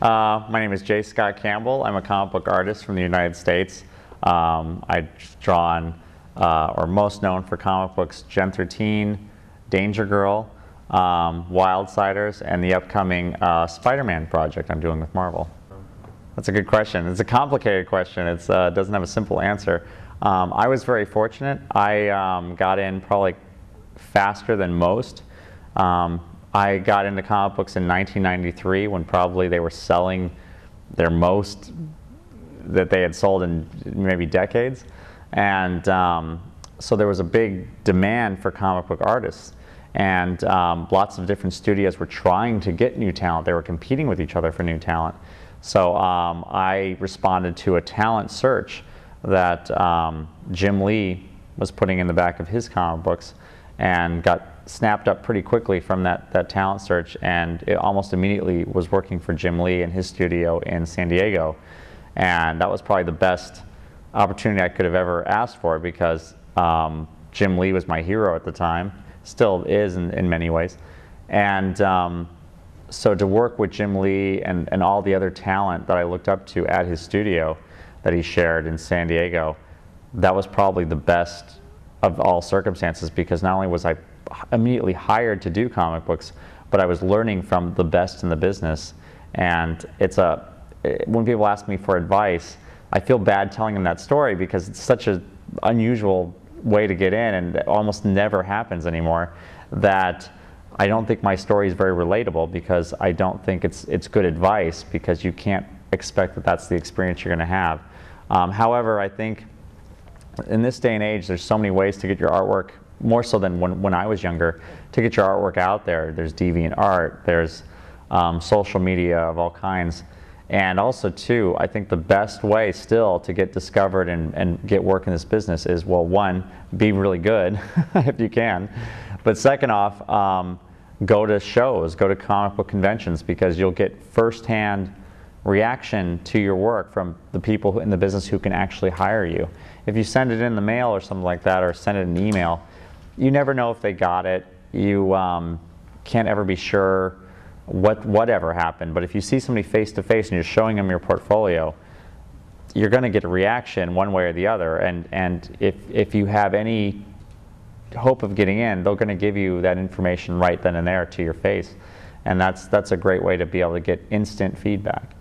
My name is J. Scott Campbell. I'm a comic book artist from the United States. I've drawn, or most known for comic books, Gen 13, Danger Girl, Wildsiders, and the upcoming Spider-Man project I'm doing with Marvel. That's a good question. It's a complicated question. It doesn't have a simple answer. I was very fortunate. I got in probably faster than most. I got into comic books in 1993 when probably they were selling their most that they had sold in maybe decades. And so there was a big demand for comic book artists. And lots of different studios were trying to get new talent. They were competing with each other for new talent. So I responded to a talent search that Jim Lee was putting in the back of his comic books, and got snapped up pretty quickly from that talent search, and it almost immediately was working for Jim Lee in his studio in San Diego. And that was probably the best opportunity I could have ever asked for, because Jim Lee was my hero at the time, still is in many ways. And so to work with Jim Lee and all the other talent that I looked up to at his studio that he shared in San Diego, that was probably the best of all circumstances, because not only was I immediately hired to do comic books, but I was learning from the best in the business. And when people ask me for advice, I feel bad telling them that story, because it's such an unusual way to get in, and it almost never happens anymore, that I don't think my story is very relatable, because I don't think it's good advice, because you can't expect that that's the experience you're going to have. However, I think in this day and age, there's so many ways to get your artwork, more so than when I was younger, to get your artwork out there. There's DeviantArt, there's social media of all kinds. And also too, I think the best way still to get discovered and get work in this business is, well, one, be really good if you can. But second off, go to shows, go to comic book conventions, because you'll get firsthand reaction to your work from the people in the business who can actually hire you. If you send it in the mail or something like that, or send it an email, you never know if they got it. You can't ever be sure whatever happened. But if you see somebody face to face and you're showing them your portfolio, you're going to get a reaction one way or the other. And if you have any hope of getting in, they're going to give you that information right then and there to your face. And that's a great way to be able to get instant feedback.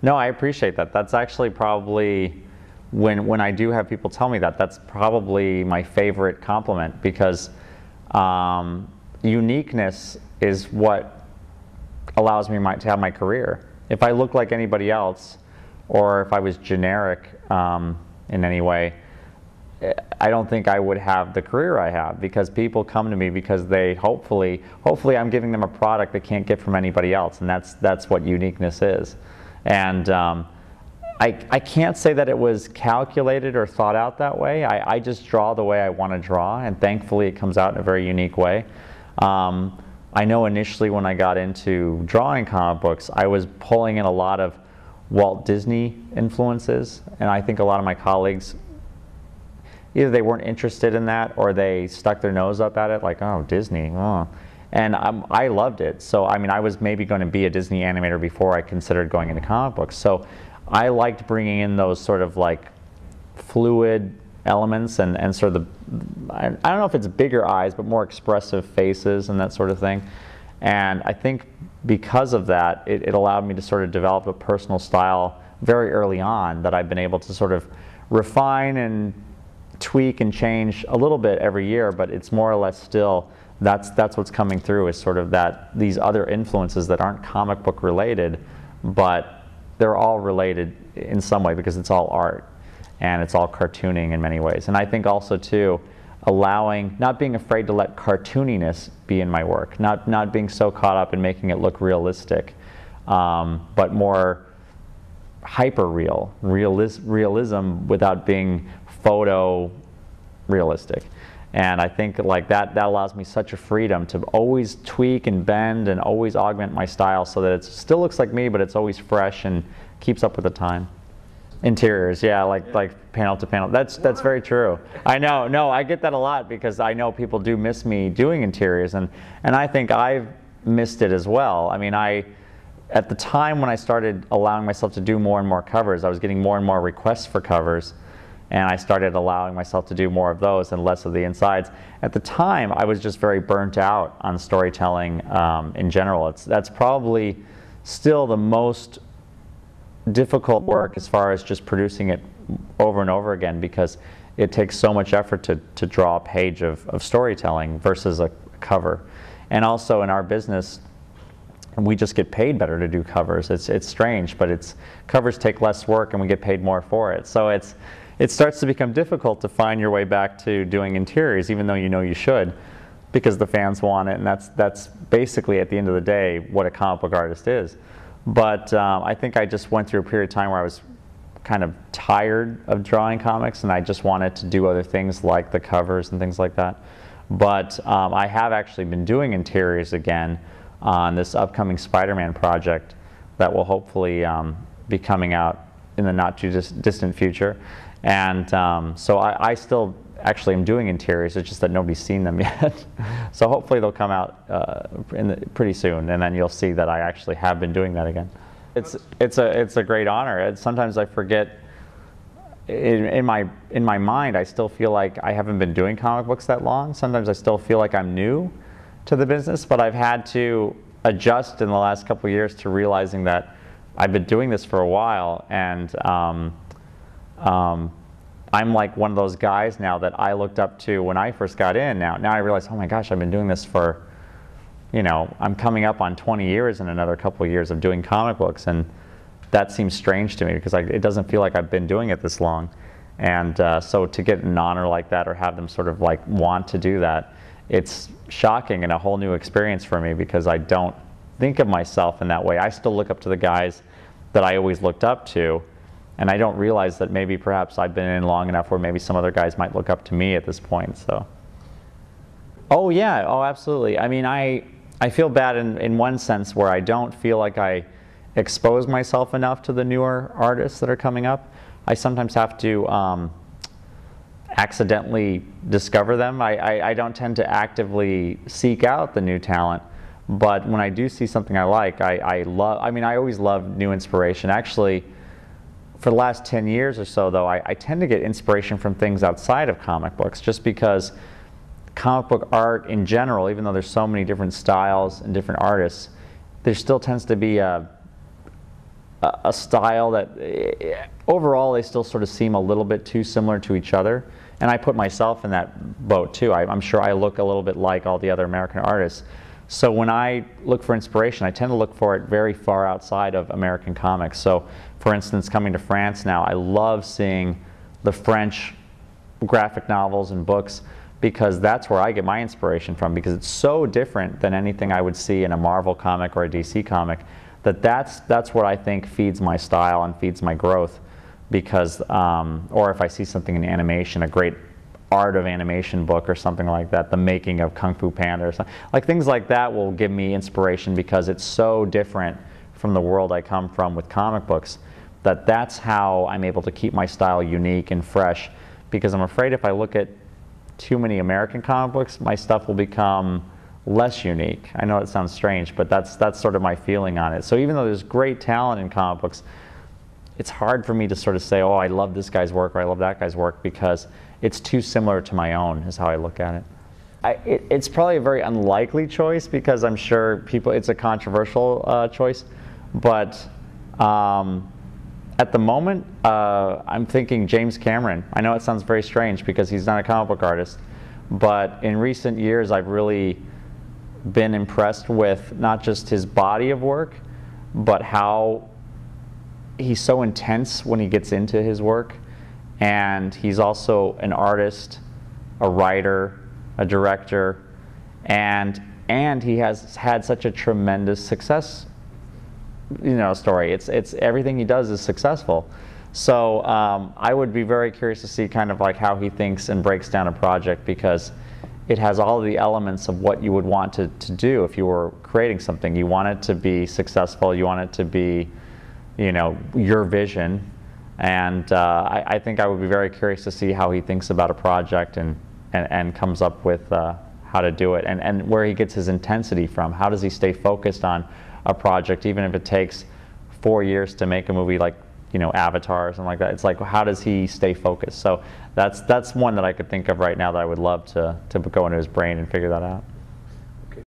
No, I appreciate that. That's actually probably, when I do have people tell me that, that's probably my favorite compliment, because uniqueness is what allows me to have my career. If I look like anybody else, or if I was generic in any way, I don't think I would have the career I have, because people come to me because they hopefully I'm giving them a product they can't get from anybody else, and that's what uniqueness is. And I can't say that it was calculated or thought out that way. I just draw the way I want to draw, and thankfully it comes out in a very unique way. I know initially when I got into drawing comic books, I was pulling in a lot of Walt Disney influences, and I think a lot of my colleagues, either they weren't interested in that, or they stuck their nose up at it, like, oh, Disney, oh. And I loved it. So I mean, I was maybe going to be a Disney animator before I considered going into comic books. So I liked bringing in those sort of like fluid elements and sort of I don't know if it's bigger eyes, but more expressive faces and that sort of thing. And I think because of that, it allowed me to sort of develop a personal style very early on that I've been able to sort of refine and tweak and change a little bit every year, but it's more or less still, that's what's coming through, is sort of these other influences that aren't comic book related, but they're all related in some way, because it's all art and it's all cartooning in many ways. And I think also too, not being afraid to let cartooniness be in my work, not being so caught up in making it look realistic, but more hyper realism without being photo realistic. And I think like that allows me such a freedom to always tweak and bend and always augment my style, so that it still looks like me, but it's always fresh and keeps up with the time. Interiors, yeah, like panel to panel. That's very true. I know. No, I get that a lot, because I know people do miss me doing interiors, and I think I've missed it as well. I mean, at the time when I started allowing myself to do more and more covers, I was getting more and more requests for covers, and I started allowing myself to do more of those and less of the insides. At the time, I was just very burnt out on storytelling in general. That's probably still the most difficult work as far as just producing it over and over again, because it takes so much effort to draw a page of storytelling versus a cover. And also in our business, we just get paid better to do covers. It's strange, but covers take less work and we get paid more for it. So it starts to become difficult to find your way back to doing interiors, even though you know you should, because the fans want it, and that's basically, at the end of the day, what a comic book artist is. But I think I just went through a period of time where I was kind of tired of drawing comics, and I just wanted to do other things like the covers and things like that. But I have actually been doing interiors again on this upcoming Spider-Man project that will hopefully be coming out in the not too distant future. And so I still actually am doing interiors. It's just that nobody's seen them yet. So hopefully they'll come out pretty soon, and then you'll see that I actually have been doing that again. It's a great honor. And sometimes I forget. In my mind, I still feel like I haven't been doing comic books that long. Sometimes I still feel like I'm new to the business, but I've had to adjust in the last couple of years to realizing that I've been doing this for a while, and I'm like one of those guys now that I looked up to when I first got in. Now I realize, oh my gosh, I've been doing this for, I'm coming up on 20 years in another couple of years of doing comic books, and that seems strange to me because it doesn't feel like I've been doing it this long. And so to get an honor like that, or have them sort of like want to do that, it's shocking and a whole new experience for me, because I don't think of myself in that way. I still look up to the guys that I always looked up to, and I don't realize that maybe perhaps I've been in long enough where maybe some other guys might look up to me at this point. So, oh yeah, oh absolutely. I mean, I feel bad in one sense where I don't feel like I expose myself enough to the newer artists that are coming up. I sometimes have to accidentally discover them. I don't tend to actively seek out the new talent, but when I do see something I like, I always love new inspiration. Actually, for the last 10 years or so, though, I tend to get inspiration from things outside of comic books, just because comic book art in general, even though there's so many different styles and different artists, there still tends to be a style that overall they still sort of seem a little bit too similar to each other. And I put myself in that boat too. I'm sure I look a little bit like all the other American artists. So when I look for inspiration, I tend to look for it very far outside of American comics. So for instance, coming to France now, I love seeing the French graphic novels and books, because that's where I get my inspiration from, because it's so different than anything I would see in a Marvel comic or a DC comic, that's what I think feeds my style and feeds my growth. Because, or if I see something in animation, a great art of animation book or something like that, the making of Kung Fu Panda or something, like things like that will give me inspiration, because it's so different from the world I come from with comic books, that's how I'm able to keep my style unique and fresh. Because I'm afraid if I look at too many American comic books, my stuff will become less unique. I know it sounds strange, but that's sort of my feeling on it. So even though there's great talent in comic books, it's hard for me to sort of say, oh, I love this guy's work or I love that guy's work, because it's too similar to my own, is how I look at it. It's probably a very unlikely choice, because I'm sure it's a controversial choice, but at the moment, I'm thinking James Cameron. I know it sounds very strange because he's not a comic book artist, but in recent years I've really been impressed with not just his body of work, but how he's so intense when he gets into his work. And he's also an artist, a writer, a director, and he has had such a tremendous success story. It's everything he does is successful. So I would be very curious to see kind of like how he thinks and breaks down a project, because it has all of the elements of what you would want to do if you were creating something. You want it to be successful, you want it to be, your vision. And I think I would be very curious to see how he thinks about a project and comes up with how to do it, and where he gets his intensity from. How does he stay focused on a project, even if it takes 4 years to make a movie like, you know, Avatar or something like that. It's like, how does he stay focused? So that's one that I could think of right now that I would love to go into his brain and figure that out.